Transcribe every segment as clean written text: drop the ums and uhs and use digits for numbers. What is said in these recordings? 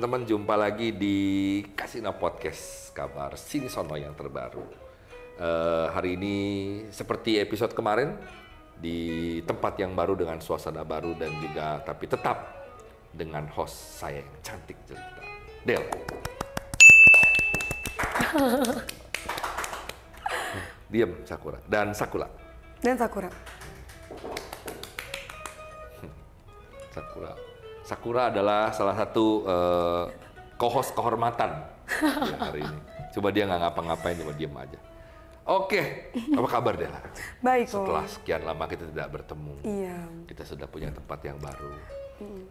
teman-teman, jumpa lagi di Kasino Podcast, kabar Sini Sono yang terbaru. Hari ini seperti episode kemarin, di tempat yang baru dengan suasana baru dan juga tapi tetap dengan host saya yang cantik cerita, Del. Diem, Sakura. Dan Sakura. Sakura adalah salah satu co-host kehormatan ya, hari ini. Coba dia nggak ngapa-ngapain, cuma diem aja. Oke, apa kabar Dela? Baik. Setelah sekian lama kita tidak bertemu, Iya. kita sudah punya tempat yang baru.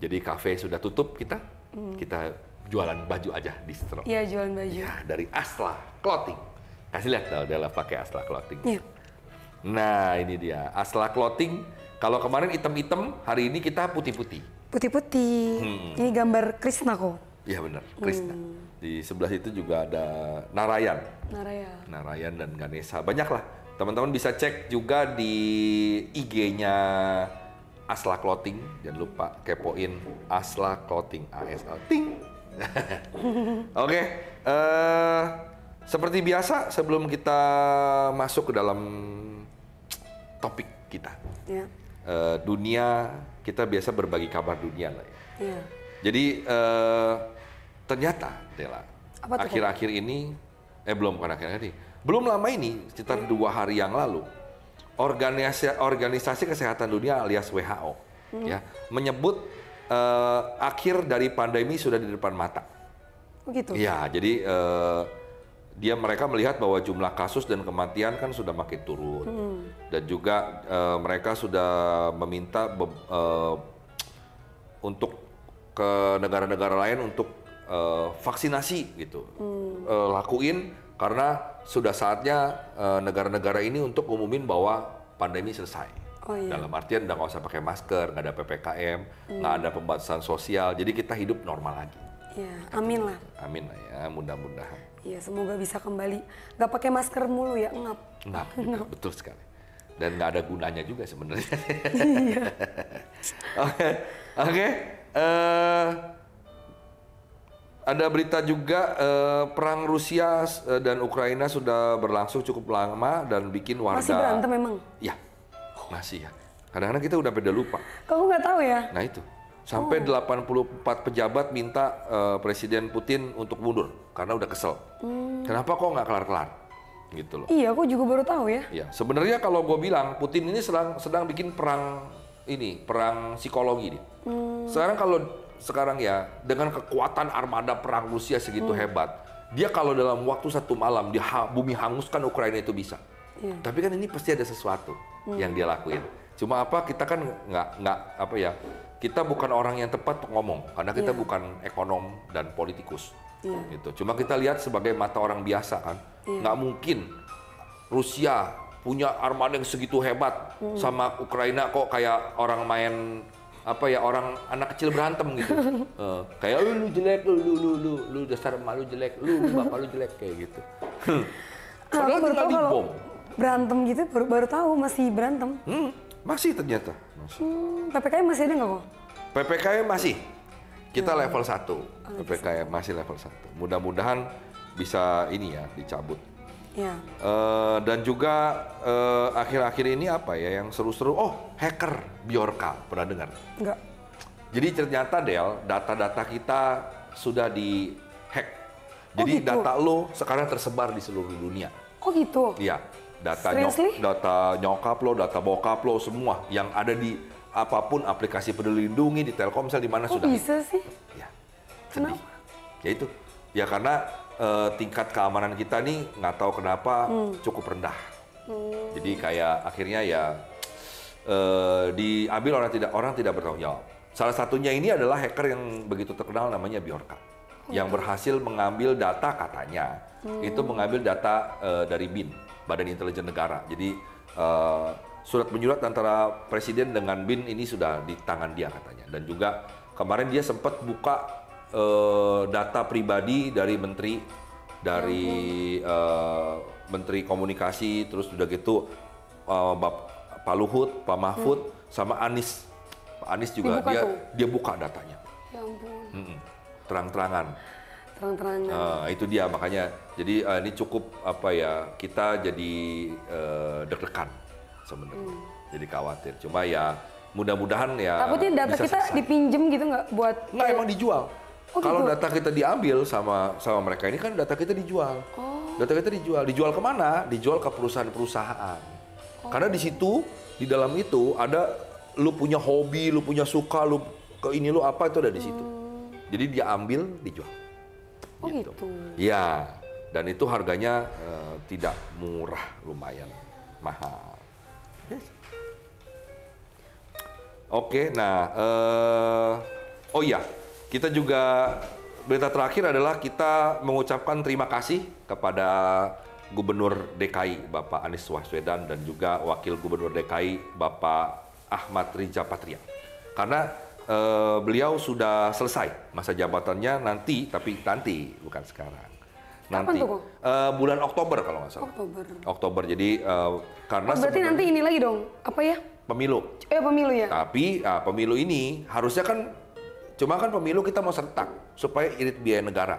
Jadi kafe sudah tutup kita jualan baju aja distro. Iya, jualan baju. Ya, dari Asla Clothing. Kasih lihat tau Dela pakai Asla Clothing. Iya. Nah ini dia Asla Clothing. Kalau kemarin hitam-hitam, hari ini kita putih-putih. Putih-putih. Ini gambar Krishna kok. Iya benar, Krishna. Di sebelah itu juga ada Narayan. Narayan dan Ganesha. Banyak lah. Teman-teman bisa cek juga di IG-nya Asla Clothing. Jangan lupa kepoin Asla Clothing. ASL. Ting. Oke. Seperti biasa sebelum kita masuk ke dalam topik kita. Ya. Dunia, kita biasa berbagi kabar dunia lah ya. Iya. Jadi ternyata Dela, akhir-akhir ini, belum lama ini, sekitar 2 hari yang lalu, organisasi Kesehatan Dunia alias WHO ya, menyebut akhir dari pandemi sudah di depan mata. Begitu? Iya, jadi mereka melihat bahwa jumlah kasus dan kematian kan sudah makin turun. Dan juga mereka sudah meminta untuk ke negara-negara lain untuk vaksinasi gitu. Lakuin karena sudah saatnya negara-negara ini untuk umumin bahwa pandemi selesai. Oh, iya. Dalam artian udah nggak usah pakai masker, nggak ada PPKM, nggak ada pembatasan sosial, jadi kita hidup normal lagi. Iya, amin lah. Amin lah ya, mudah-mudahan. Iya, semoga bisa kembali. Nggak pakai masker mulu ya, ngap. Ngap, betul sekali. Dan nggak ada gunanya juga sebenarnya. Iya. Oke. Ada berita juga perang Rusia dan Ukraina sudah berlangsung cukup lama dan bikin warga. Masih berantem memang? Ya, masih ya. Kadang-kadang kita udah pada lupa. Kamu nggak tahu ya? Nah itu. Sampai 84 pejabat minta Presiden Putin untuk mundur karena udah kesel. Kenapa kok nggak kelar-kelar? Gitu loh. Iya, aku juga baru tahu ya. Iya, sebenarnya kalau gue bilang Putin ini sedang bikin perang psikologi nih. Sekarang ya dengan kekuatan armada perang Rusia segitu hebat, dia kalau dalam waktu 1 malam bumi hanguskan Ukraina itu bisa. Iya. Tapi kan ini pasti ada sesuatu yang dia lakuin. Cuma kita kan nggak kita bukan orang yang tepat untuk ngomong karena kita bukan ekonom dan politikus. Gitu. Cuma kita lihat sebagai mata orang biasa kan, nggak mungkin Rusia punya armada yang segitu hebat sama Ukraina kok kayak orang main orang anak kecil berantem gitu. Kayak lu jelek, lu dasar malu jelek, lu bapak lu jelek kayak gitu. Aku baru tahu kalau berantem gitu, baru tahu masih berantem. Masih ternyata. PPKM masih ada nggak kok? PPKM masih. Kita level 1. PPKM masih level 1. Mudah-mudahan bisa dicabut. Ya. Dan juga akhir-akhir ini yang seru-seru. Oh, hacker Bjorka. Pernah dengar? Enggak. Jadi ternyata Del, data-data kita sudah di-hack. Jadi gitu? data lo sekarang tersebar di seluruh dunia. Oh gitu? Iya. Data nyokap lo, data bokap lo, semua yang ada di apapun aplikasi Peduli Lindungi, di Telkomsel, di mana sudah. Bisa sih? Ya, sedih. Ya itu. Ya karena tingkat keamanan kita nih nggak tahu kenapa cukup rendah. Jadi kayak akhirnya diambil orang tidak bertanggung jawab. Salah satunya ini adalah hacker yang begitu terkenal namanya Bjorka. Yang berhasil mengambil data katanya. Itu mengambil data dari BIN, Badan Intelijen Negara. Jadi surat menyurat antara Presiden dengan BIN ini sudah di tangan dia katanya. Dan juga kemarin dia sempat buka data pribadi dari Menteri Komunikasi, terus udah gitu Pak Luhut, Pak Mahfud, sama Anies. Pak Anies juga dia buka datanya. Ya ampun. terang-terangan. Terang-terangan. Itu dia makanya. Jadi ini cukup apa ya, kita jadi deg-degan sebenarnya. Jadi khawatir. Cuma ya mudah-mudahan ya. Takutnya data kita dipinjem gitu nggak buat? Nggak, emang dijual. Kalau gitu? data kita diambil sama mereka ini kan data kita dijual. Data kita dijual kemana? Dijual ke perusahaan-perusahaan. Karena di situ, di dalam itu ada lu punya hobi, lu punya suka, lu ke ini lu apa itu ada di situ. Jadi dia ambil, dijual. Gitu. Ya, dan itu harganya tidak murah, lumayan mahal. Oke, nah, oh iya, kita juga berita terakhir adalah kita mengucapkan terima kasih kepada Gubernur DKI Bapak Anies Baswedan dan juga Wakil Gubernur DKI Bapak Ahmad Riza Patria. Karena beliau sudah selesai masa jabatannya nanti bukan sekarang. Nanti bulan Oktober kalau nggak salah. Oktober. Jadi karena berarti nanti ini lagi dong, apa ya? Pemilu. Pemilu ya. Tapi pemilu ini harusnya kan cuma kan pemilu kita mau serentak supaya irit biaya negara.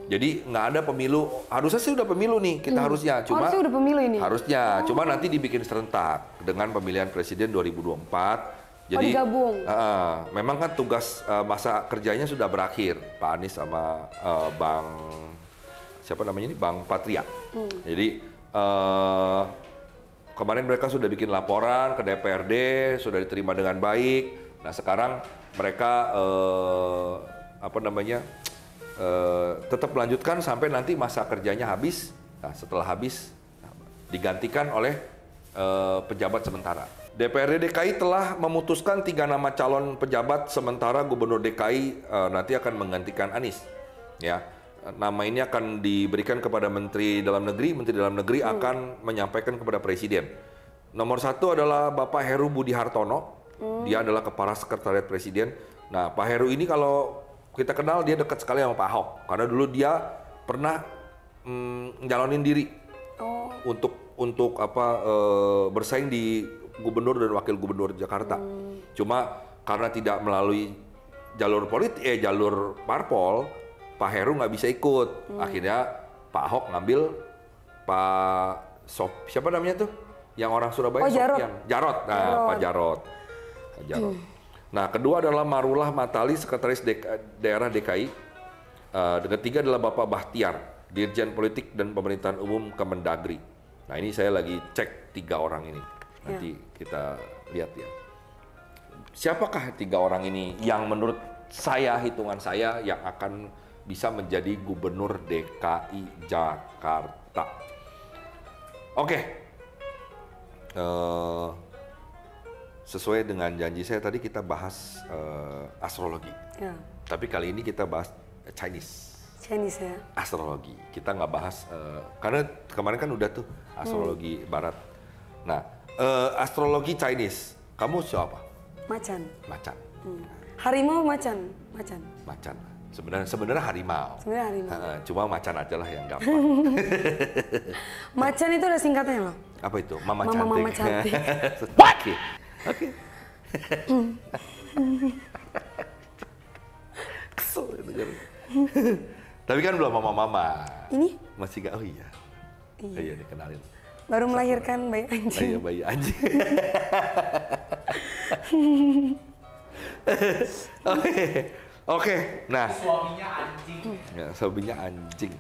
Jadi nggak ada pemilu, harusnya sih udah pemilu nih kita harusnya. Cuma harusnya udah pemilu ini. Harusnya, cuma nanti dibikin serentak dengan pemilihan presiden 2024. Jadi digabung. Memang kan tugas masa kerjanya sudah berakhir, Pak Anies sama Bang siapa namanya ini, Bang Patria. Jadi kemarin mereka sudah bikin laporan ke DPRD, sudah diterima dengan baik. Nah sekarang mereka tetap melanjutkan sampai nanti masa kerjanya habis. Nah, setelah habis digantikan oleh pejabat sementara. DPRD DKI telah memutuskan 3 nama calon pejabat sementara Gubernur DKI nanti akan menggantikan Anies. Ya, nama ini akan diberikan kepada Menteri Dalam Negeri. Menteri Dalam Negeri akan menyampaikan kepada Presiden. Nomor 1 adalah Bapak Heru Budi Hartono. Dia adalah Kepala Sekretariat Presiden. Nah, Pak Heru ini kalau kita kenal dia dekat sekali sama Pak Ahok karena dulu dia pernah njalonin diri untuk bersaing di gubernur dan wakil gubernur Jakarta. Cuma karena tidak melalui jalur politik, jalur parpol, Pak Heru nggak bisa ikut. Akhirnya Pak Ahok ngambil siapa namanya tuh? Yang orang Surabaya, Jarot. Nah, Pak Jarot. Nah, kedua adalah Marullah Matali, Sekretaris Daerah DKI. Ketiga adalah Bapak Bahtiar, Dirjen Politik dan Pemerintahan Umum Kemendagri. Nah, ini saya lagi cek 3 orang ini. Nanti kita lihat ya. Siapakah 3 orang ini yang menurut saya, hitungan saya, yang akan bisa menjadi Gubernur DKI Jakarta? Oke. Sesuai dengan janji saya tadi kita bahas astrologi. Ya. Tapi kali ini kita bahas Chinese ya. Astrologi. Kita nggak bahas karena kemarin kan udah tuh astrologi Barat. Nah, astrologi Chinese. Kamu siapa? Macan. Harimau macan. Sebenarnya harimau. Cuma macan aja lah yang gampang. Macan itu ada singkatnya loh. Apa itu? Mama cantik. Oke. Kesel dengar. Tapi kan belum mama. Ini? Masih gak? Oh iya. Iya dikenalin. Baru melahirkan bayi anjing. Iya, bayi anjing. Oke. Nah. Suaminya anjing. Ya, suaminya anjing.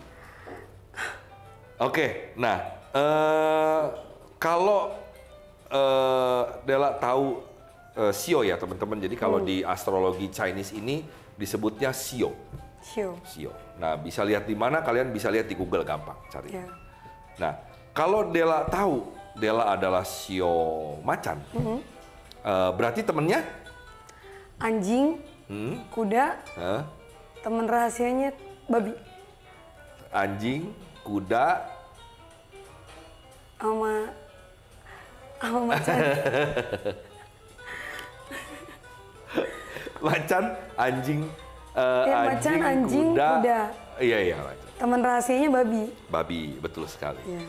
Oke. Nah, kalau Dela tahu Shio ya teman-teman. Jadi kalau di astrologi Chinese ini disebutnya Shio. Nah, bisa lihat di mana? Kalian bisa lihat di Google, gampang cari. Yeah. Nah, kalau Dela tahu Dela adalah Shio macan, berarti temennya anjing, kuda, teman rahasianya babi. Anjing, kuda, sama macan. Macan, anjing, macan, anjing, kuda. Iya, macan. Teman rahasianya babi. Babi, betul sekali. Ya.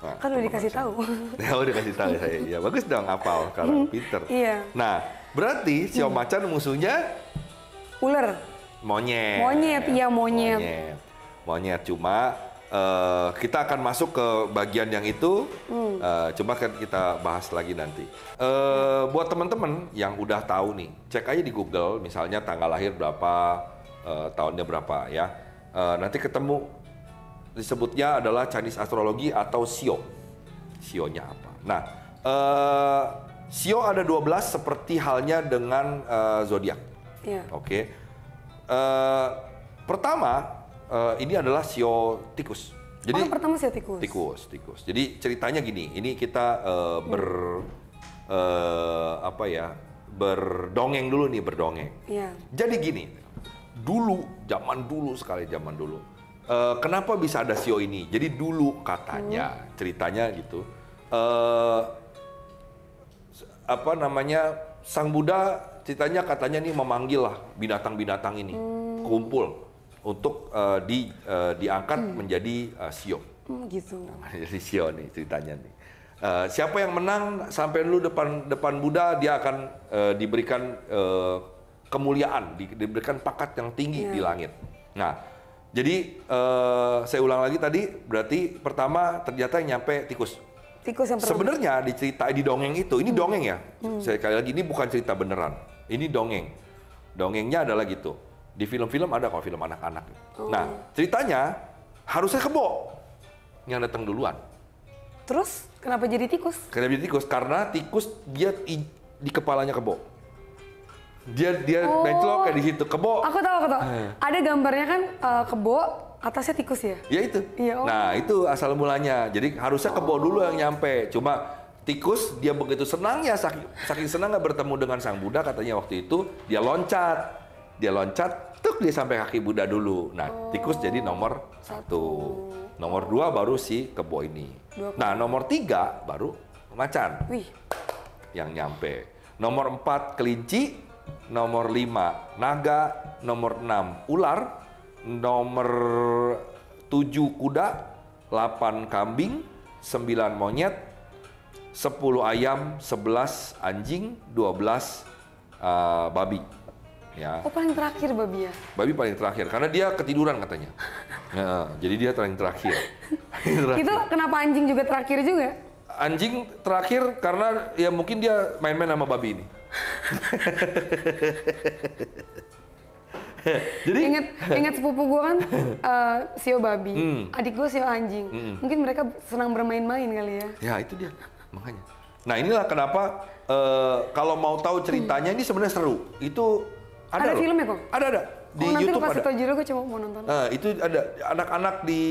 Nah, kan udah dikasih tahu. Ya, udah dikasih tahu saya. Ya, bagus dong hafal karena pinter. Iya. Nah, berarti Shio macan musuhnya ular. Monyet. Monyet, iya monyet. Monyet. Cuma kita akan masuk ke bagian yang itu. Coba kan kita bahas lagi nanti. Buat teman-teman yang udah tahu nih, cek aja di Google, misalnya tanggal lahir berapa, tahunnya berapa ya. Nanti ketemu disebutnya adalah Chinese Astrology atau Shio. Shio-nya apa? Nah, Shio ada 12 seperti halnya dengan zodiak. Iya. Oke. Pertama, ini adalah Shio tikus. Jadi pertama Shio tikus. Tikus. Jadi ceritanya gini, ini kita berdongeng dulu nih, berdongeng. Iya. Jadi gini, zaman dulu. Kenapa bisa ada Shio ini? Jadi dulu katanya, ceritanya gitu. Sang Buddha katanya nih memanggil lah binatang-binatang ini kumpul untuk diangkat menjadi Shio. Gitu. Jadi Shio nih ceritanya nih. Siapa yang menang sampai dulu depan Buddha, dia akan diberikan kemuliaan, diberikan pangkat yang tinggi di langit. Nah, jadi saya ulang lagi tadi, berarti pertama ternyata yang nyampe tikus. Tikus yang sebenarnya di dongeng itu, ini dongeng ya. Sekali lagi ini bukan cerita beneran. Ini dongeng. Dongengnya adalah gitu. Di film-film ada kok, film anak-anak. Nah, ceritanya harusnya kebo yang datang duluan. Terus kenapa jadi tikus? Kenapa jadi tikus? Karena tikus dia di kepalanya kebo. Dia menclok kayak di situ, kebo. Aku tahu. Ada gambarnya kan kebo, atasnya tikus ya? Ya itu. Iya, Nah, itu asal mulanya. Jadi harusnya kebo dulu yang nyampe. Cuma tikus dia begitu senangnya, saking senangnya bertemu dengan Sang Buddha, katanya waktu itu dia loncat, dia sampai kaki Buddha dulu. Nah, tikus jadi nomor 1. Nomor 2 baru si kebo ini. Nah, nomor 3 baru macan. Wih. Yang nyampe. Nomor 4 kelinci, nomor 5 naga, nomor 6 ular, nomor 7 kuda, 8 kambing, 9 monyet, 10 ayam, 11 anjing, 12 babi. Ya. Oh, paling terakhir babi ya? Babi paling terakhir, karena dia ketiduran katanya. Jadi dia paling terakhir. Itu kenapa anjing juga terakhir juga? Anjing terakhir karena ya mungkin dia main-main sama babi ini. Jadi ingat sepupu gue kan Shio babi, adik gue Shio anjing. Mungkin mereka senang bermain-main kali ya. Ya itu dia, makanya. Nah inilah kenapa kalau mau tahu ceritanya ini sebenarnya seru. Itu ada filmnya kok? Ada di nanti YouTube lu kasih ada. tau Jiro, gue cuma mau nonton. Itu ada anak-anak di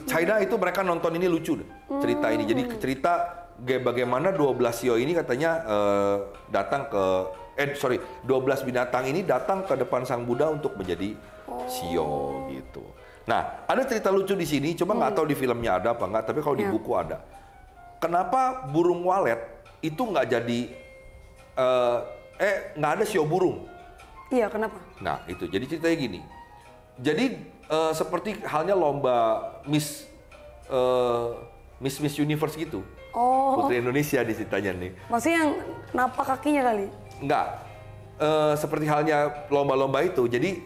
China itu mereka nonton ini lucu deh, cerita ini. Jadi cerita bagaimana 12 Shio ini katanya datang ke 12 binatang ini datang ke depan Sang Buddha untuk menjadi Shio gitu. Nah, ada cerita lucu di sini, cuma nggak tahu di filmnya ada apa nggak, tapi kalau di buku ada. Kenapa burung walet itu nggak jadi nggak ada Shio burung? Iya, kenapa? Nah, itu. Jadi ceritanya gini. Jadi seperti halnya lomba Miss Universe gitu. Putri Indonesia di ceritanya nih. Maksudnya yang napak kakinya kali? Enggak. Seperti halnya lomba-lomba itu. Jadi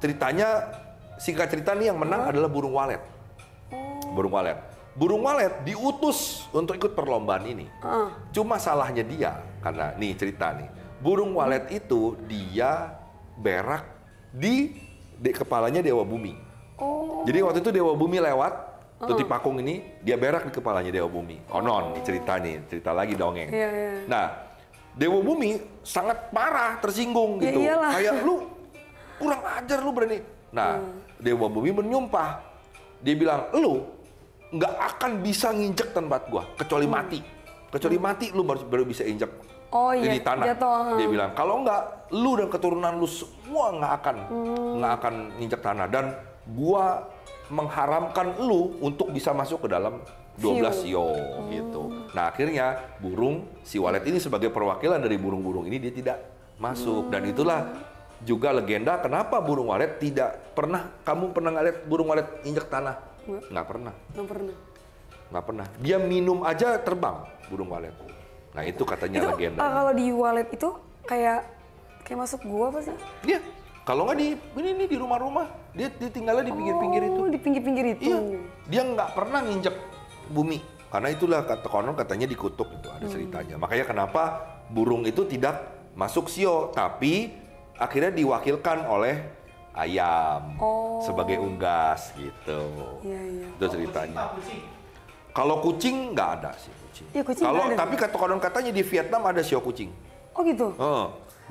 ceritanya, singkat cerita nih yang menang adalah burung walet. Burung walet. Burung walet diutus untuk ikut perlombaan ini. Cuma salahnya dia, karena nih cerita nih. Burung walet itu dia berak di kepalanya Dewa Bumi. Jadi waktu itu Dewa Bumi lewat, Tuti Pakung ini, dia berak di kepalanya Dewa Bumi. Konon cerita lagi dongeng. Nah, Dewa Bumi sangat parah, tersinggung gitu. Kayak lu kurang ajar lu berani. Nah, Dewa Bumi menyumpah. Dia bilang, lu nggak akan bisa nginjek tempat gua kecuali mati. Kecuali mati lu baru bisa injek di tanah. Jatuh. Dia bilang, kalau nggak, lu dan keturunan lu semua nggak akan nginjek tanah. Dan gua mengharamkan lu untuk bisa masuk ke dalam 12 Shio gitu. Nah, akhirnya burung si walet ini sebagai perwakilan dari burung-burung ini dia tidak masuk. Dan itulah juga legenda kenapa burung walet tidak pernah, kamu pernah lihat burung walet injek tanah? Nggak pernah. Dia minum aja terbang burung walet. Nah, itu katanya legenda. Kalau di walet itu kayak masuk gua apa sih? Iya. Kalau nggak di rumah-rumah, dia tinggalnya di pinggir-pinggir itu. Di pinggir-pinggir itu. Iya, dia nggak pernah nginjek bumi. Karena itulah konon katanya dikutuk itu, ada ceritanya. Makanya kenapa burung itu tidak masuk sio, tapi akhirnya diwakilkan oleh ayam sebagai unggas gitu. Iya. Itu ceritanya. Kalau kucing nggak ada sih kucing. Iya, kucing Kalau ada. tapi konon katanya di Vietnam ada sio kucing. Oh gitu.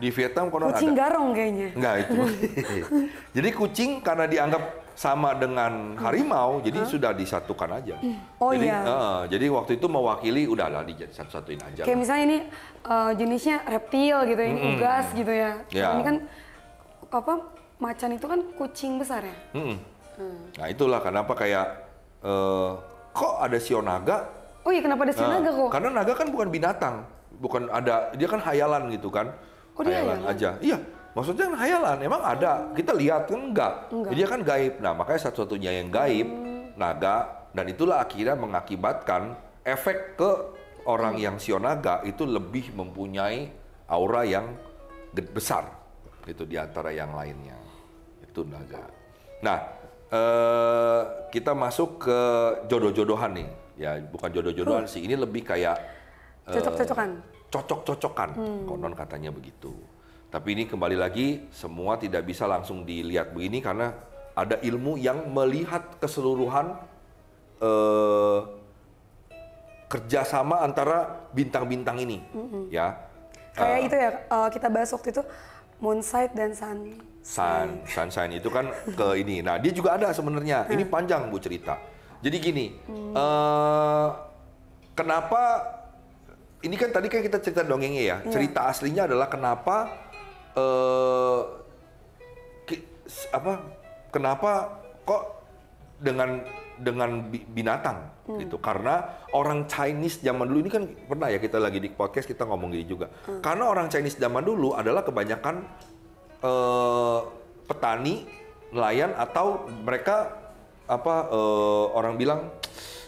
Di Vietnam konon ada. Kucing garong kayaknya. Enggak itu. Jadi kucing karena dianggap sama dengan harimau, jadi sudah disatukan aja. Oh jadi, iya. Jadi waktu itu mewakili udahlah disatu-satuin aja. Kayak misalnya ini jenisnya reptil gitu, ini unggas gitu ya. Ya. Ini kan macan itu kan kucing besar ya. Nah itulah kenapa kayak kok ada sio naga? Oh iya, kenapa ada sio naga kok? Karena naga kan bukan binatang, dia kan hayalan gitu kan. Oh, dia hayalan aja. Iya, maksudnya kan hayalan. Emang ada, kita lihat kan enggak. Dia kan gaib. Nah makanya satu-satunya yang gaib naga, dan itulah akhirnya mengakibatkan efek ke orang yang sio naga itu lebih mempunyai aura yang besar itu di antara yang lainnya. Itu naga. Nah, kita masuk ke jodoh-jodohan nih. Ya, bukan jodoh-jodohan sih. Ini lebih kayak cocok-cocokan. Konon katanya begitu. Tapi ini kembali lagi semua tidak bisa langsung dilihat begini karena ada ilmu yang melihat keseluruhan kerjasama antara bintang-bintang ini. Ya. Kayak itu ya, kita bahas waktu itu moonsight dan sunshine itu kan ke ini. Nah, dia juga ada sebenarnya. Ini panjang Bu cerita. Jadi gini, kenapa ini kan tadi kan kita cerita dongengnya ya. Cerita aslinya adalah kenapa kenapa kok dengan binatang gitu. Karena orang Chinese zaman dulu ini kan pernah ya kita lagi di podcast kita ngomong gini juga. Karena orang Chinese zaman dulu adalah kebanyakan petani, nelayan atau mereka orang bilang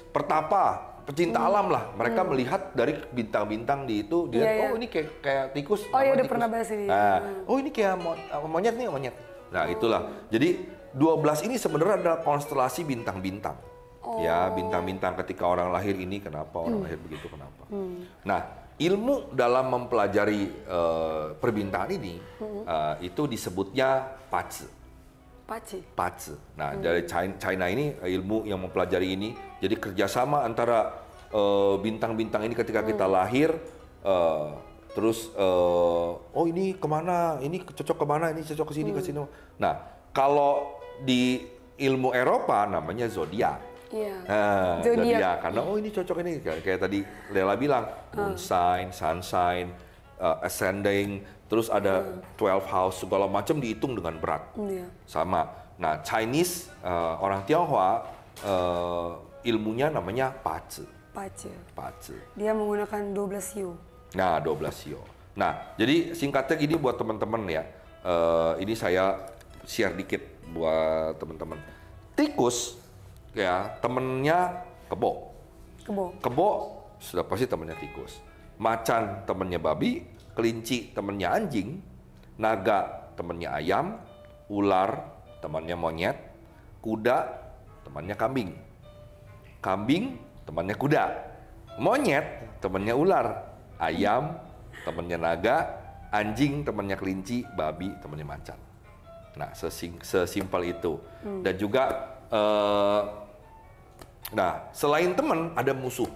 pertapa, pecinta alam lah. Mereka melihat dari bintang-bintang di itu, dia oh ini kayak tikus. Oh iya, udah pernah bahas ini. Nah, oh ini kayak monyet nih, monyet. Nah, itulah. Jadi 12 ini sebenarnya adalah konstelasi bintang-bintang. Ya, bintang-bintang ketika orang lahir ini kenapa, orang lahir begitu kenapa. Nah, ilmu dalam mempelajari perbintangan ini itu disebutnya pazi. Pazi. Nah, dari China ini ilmu yang mempelajari ini, jadi kerjasama antara bintang-bintang ini ketika kita lahir, terus oh ini kemana, ini cocok kemana, ini cocok ke sini ke sini. Nah, kalau di ilmu Eropa namanya zodiak. Nah, zodiak karena oh ini cocok ini kayak tadi Lela bilang moon sign, sun sign, ascending, terus ada 12 house segala macam dihitung dengan berat. Sama. Nah, Chinese orang Tionghoa ilmunya namanya pazi. Dia menggunakan 12 sio. Nah, 12 sio. Nah, jadi singkatnya gini buat teman-teman ya. Ini saya share dikit buat teman-teman. Tikus ya temennya kebo. Kebo sudah pasti temennya tikus. Macan temennya babi, kelinci temennya anjing, naga temennya ayam, ular temannya monyet, kuda temannya kambing. Kambing temannya kuda. Monyet temannya ular, ayam temannya naga, anjing temannya kelinci, babi temannya macan. Nah, sesimpel itu. Dan juga nah, selain teman ada musuh.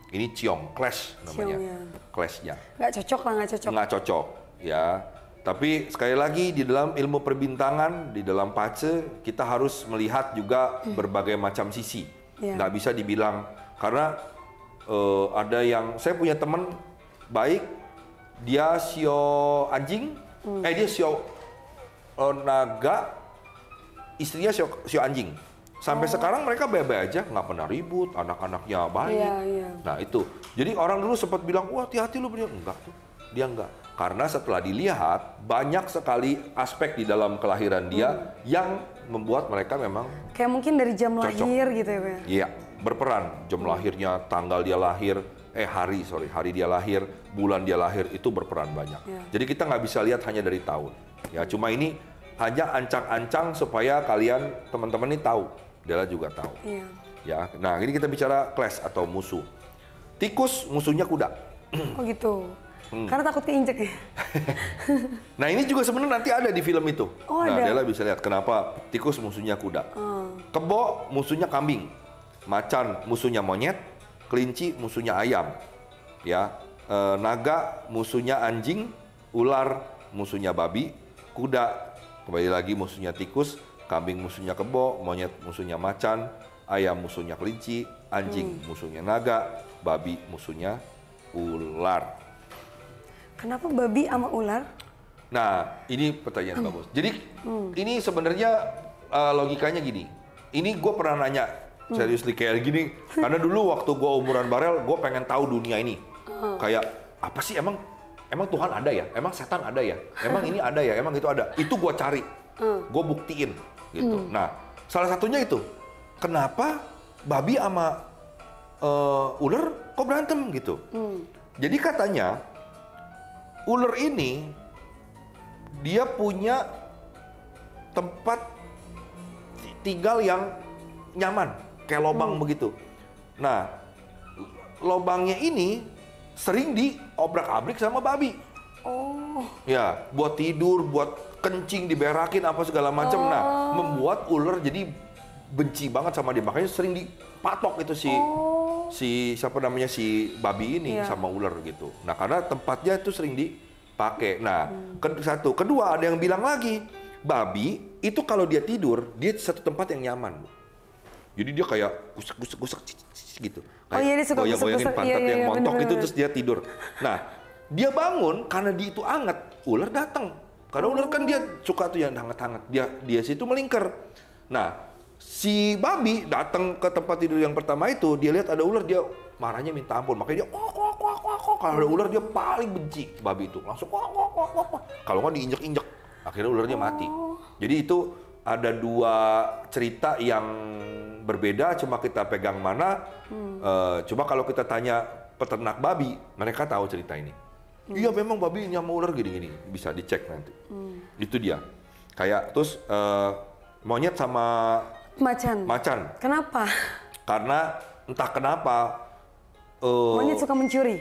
Ini ciong, clash namanya. Clash-nya. Nggak cocok lah, nggak cocok, ya. Tapi sekali lagi di dalam ilmu perbintangan, di dalam pace, kita harus melihat juga berbagai macam sisi. Nggak bisa dibilang, karena ada yang, saya punya teman baik, dia sio anjing, dia sio naga, istrinya sio anjing. Sampai sekarang mereka baik-baik aja, nggak pernah ribut, anak-anaknya baik. Nah itu, jadi orang dulu sempat bilang, wah hati-hati lu, enggak tuh, dia enggak. Karena setelah dilihat, banyak sekali aspek di dalam kelahiran dia yang membuat mereka memang kayak mungkin dari jam cocok. Lahir gitu ya, Pak? Iya, berperan. Jam lahirnya, tanggal dia lahir, hari dia lahir, bulan dia lahir, itu berperan banyak. Jadi kita nggak bisa lihat hanya dari tahun. Ya, cuma ini hanya ancang-ancang supaya kalian teman-teman ini tahu. Della juga tahu. Iya. Ya. Nah, ini kita bicara clash atau musuh. Tikus musuhnya kuda. Oh gitu. Karena takut keinjek ya. Nah, ini juga sebenarnya nanti ada di film itu. Oh, nah, ada. Della bisa lihat kenapa tikus musuhnya kuda. Kebo musuhnya kambing. Macan musuhnya monyet. Kelinci musuhnya ayam. Ya. Naga musuhnya anjing. Ular musuhnya babi. Kuda kembali lagi musuhnya tikus. Kambing musuhnya kebo. Monyet musuhnya macan. Ayam musuhnya kelinci. Anjing musuhnya naga. Babi musuhnya ular. Kenapa babi sama ular? Nah, ini pertanyaan bagus. Jadi, ini sebenarnya logikanya gini. Ini gue pernah nanya, seriously kayak gini. Karena dulu waktu gue umuran Barel, gue pengen tahu dunia ini. Kayak, apa sih emang Tuhan ada ya? Emang setan ada ya? Emang ini ada ya? Emang itu ada? Itu gue cari. Gue buktiin. Gitu. Nah, salah satunya itu. Kenapa babi sama ular kok berantem gitu? Jadi katanya, ular ini dia punya tempat tinggal yang nyaman, kayak lobang begitu. Nah, lobangnya ini sering diobrak-abrik sama babi. Oh. Ya, buat tidur, buat kencing, diberakin apa segala macam. Nah, membuat ular jadi benci banget sama dia. Makanya sering dipatok itu si siapa namanya si babi ini sama ular gitu. Nah, karena tempatnya itu sering dipakai. Nah, satu, kedua ada yang bilang lagi, babi itu kalau dia tidur, dia satu tempat yang nyaman. Jadi dia kayak gusek gitu. Kayak dia suka goyang-goyangin pantat yang montok bener, itu terus dia tidur. Nah, dia bangun karena dia itu hangat, ular datang. Karena ular kan dia suka tuh yang hangat-hangat. Dia situ melingkar. Nah, si babi datang ke tempat tidur yang pertama itu, dia lihat ada ular, dia marahnya minta ampun. Makanya dia kalau ada ular dia paling benci babi itu. Langsung kalau nggak diinjek-injek, akhirnya ularnya mati. Jadi itu ada dua cerita yang berbeda, cuma kita pegang mana. Coba kalau kita tanya peternak babi, mereka tahu cerita ini. Iya memang babi sama ular gini-gini, bisa dicek nanti. Itu dia. Kayak terus monyet sama macan. Kenapa? Karena entah kenapa Monyet suka mencuri.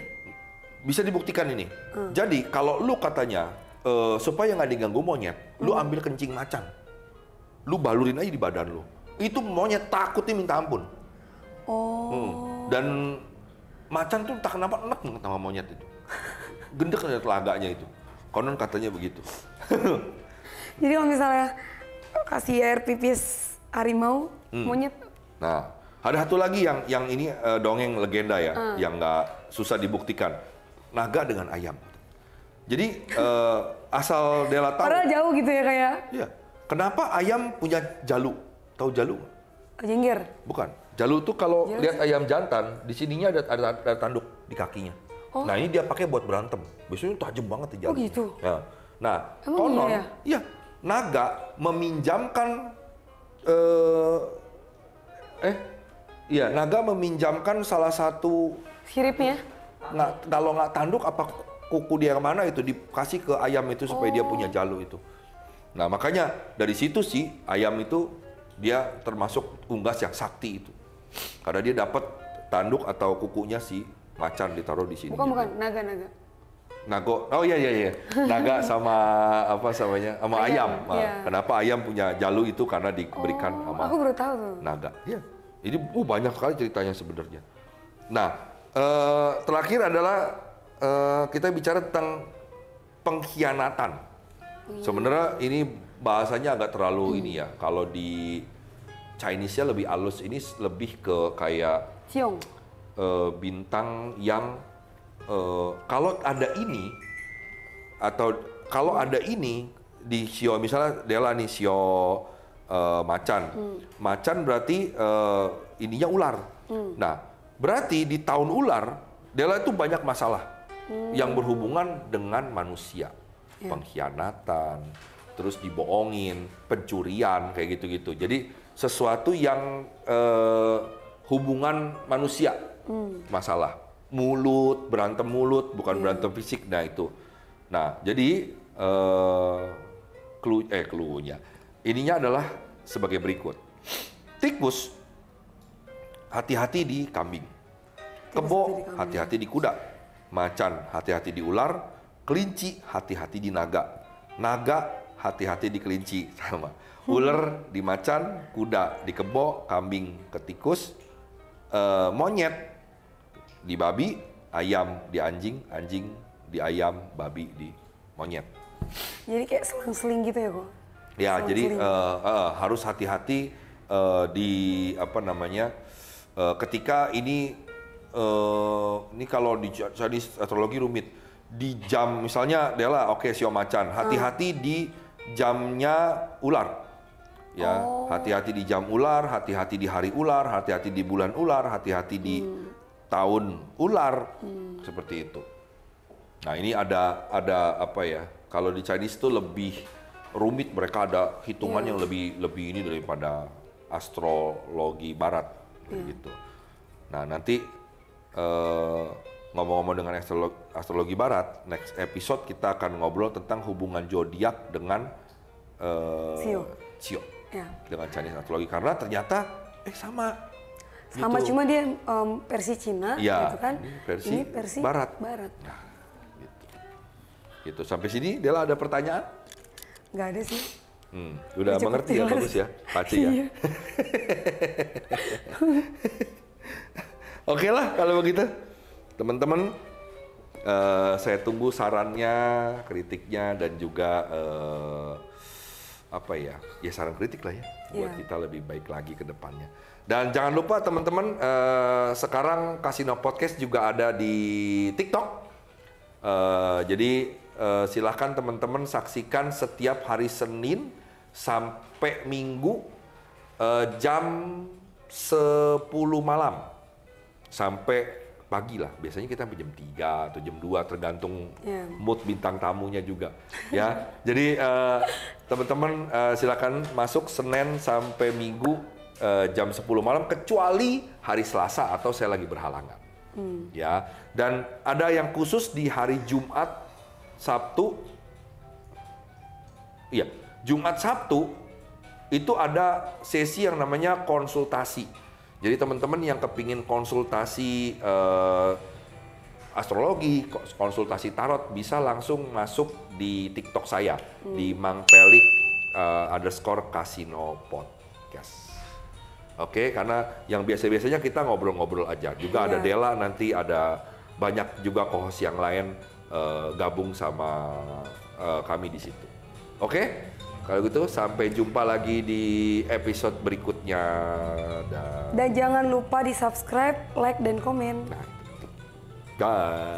Bisa dibuktikan ini. Jadi kalau lu katanya supaya nggak diganggu monyet, lu ambil kencing macan, lu balurin aja di badan lu. Itu monyet takutnya minta ampun. Dan macan tuh entah kenapa enak banget sama monyet itu. Gendek dari telaganya itu. Konon katanya begitu. Jadi kalau misalnya kasih air pipis harimau, monyet. Nah, ada satu lagi yang ini dongeng legenda ya, yang nggak susah dibuktikan. Naga dengan ayam. Jadi asal Della tahu. Padahal jauh gitu ya kayak. Iya. Kenapa ayam punya jalu? Tahu jalu? Jengger. Bukan. Jalu tuh kalau lihat ayam jantan, di sininya ada tanduk di kakinya. Nah ini dia pakai buat berantem. Biasanya tajam banget di jalu. Oh gitu. Ya. Nah, emang konon, iya? naga meminjamkan naga meminjamkan salah satu siripnya. Kalau nggak tanduk apa kuku dia yang mana itu dikasih ke ayam itu supaya dia punya jalu itu. Nah makanya dari situ sih ayam itu dia termasuk unggas yang sakti itu. Karena dia dapat tanduk atau kukunya si macan ditaruh di sini. Bukan, naga. Nago, oh iya. Naga sama apa namanya, sama ayam. Nah, kenapa ayam punya jalu itu karena diberikan sama aku baru tahu tuh. naga. Iya. Ini banyak sekali ceritanya sebenarnya. Nah, terakhir adalah kita bicara tentang pengkhianatan. Sebenarnya ini bahasanya agak terlalu ini ya. Kalau di Chinese-nya lebih halus, ini lebih ke kayak Ciong. Bintang yang kalau ada ini atau kalau ada ini di sio, misalnya Della nih sio macan. Macan berarti ininya ular. Nah, berarti di tahun ular Della itu banyak masalah yang berhubungan dengan manusia. Pengkhianatan, terus dibohongin, pencurian kayak gitu-gitu. Jadi sesuatu yang hubungan manusia masalah. Mulut, berantem mulut, bukan berantem fisik. Nah itu. Nah jadi cluenya. Ininya adalah sebagai berikut. Tikus, hati-hati di kambing. Kebo, hati-hati di kuda. Macan, hati-hati di ular. Kelinci, hati-hati di naga. Naga, hati-hati di kelinci. Sama. Ular di macan, kuda di kebo, kambing ke tikus. Monyet di babi, ayam di anjing, anjing di ayam, babi di monyet. Jadi kayak selang-seling gitu ya kok? Ya, jadi harus hati-hati di apa namanya ketika ini kalau di Chinese astrologi rumit. Di jam misalnya Dela, oke, sio macan, hati-hati di jamnya ular. Ya, hati-hati di jam ular, hati-hati di hari ular, hati-hati di bulan ular, hati-hati di tahun ular, seperti itu. Nah, ini ada apa ya? Kalau di Chinese itu lebih rumit, mereka ada hitungan yang lebih ini daripada astrologi barat, gitu. Nah, nanti ngomong-ngomong dengan astrologi barat, next episode kita akan ngobrol tentang hubungan zodiak dengan Sio. Ya. Dengan Chinese astrologi, karena ternyata sama gitu. Cuma dia versi Cina, ya, gitu kan? Ini versi barat. Nah, gitu. Sampai sini, Dela ada pertanyaan? Nggak ada sih. Udah mengerti ya, bagus ya, Paci ya. Oke lah kalau begitu, teman-teman. Saya tunggu sarannya, kritiknya, dan juga saran kritik lah ya, buat kita lebih baik lagi ke depannya. Dan jangan lupa teman-teman, sekarang Casino Podcast juga ada di TikTok. Jadi silahkan teman-teman saksikan setiap hari Senin sampai Minggu jam 10 malam sampai pagi lah. Biasanya kita sampai jam 3 atau jam 2 tergantung mood bintang tamunya juga. Ya, jadi teman-teman silakan masuk Senin sampai Minggu jam 10 malam kecuali hari Selasa atau saya lagi berhalangan. Ya, dan ada yang khusus di hari Jumat, Sabtu. Iya, Jumat Sabtu itu ada sesi yang namanya konsultasi. Jadi teman-teman yang kepingin konsultasi astrologi, konsultasi tarot, bisa langsung masuk di TikTok saya di Mangpelik _Casino Podcast. Oke, karena yang biasanya kita ngobrol-ngobrol aja. Juga ada Dela, nanti ada banyak juga co-host yang lain gabung sama kami di situ. Oke? Kalau gitu sampai jumpa lagi di episode berikutnya. Dan jangan lupa di subscribe, like, dan komen. Bye.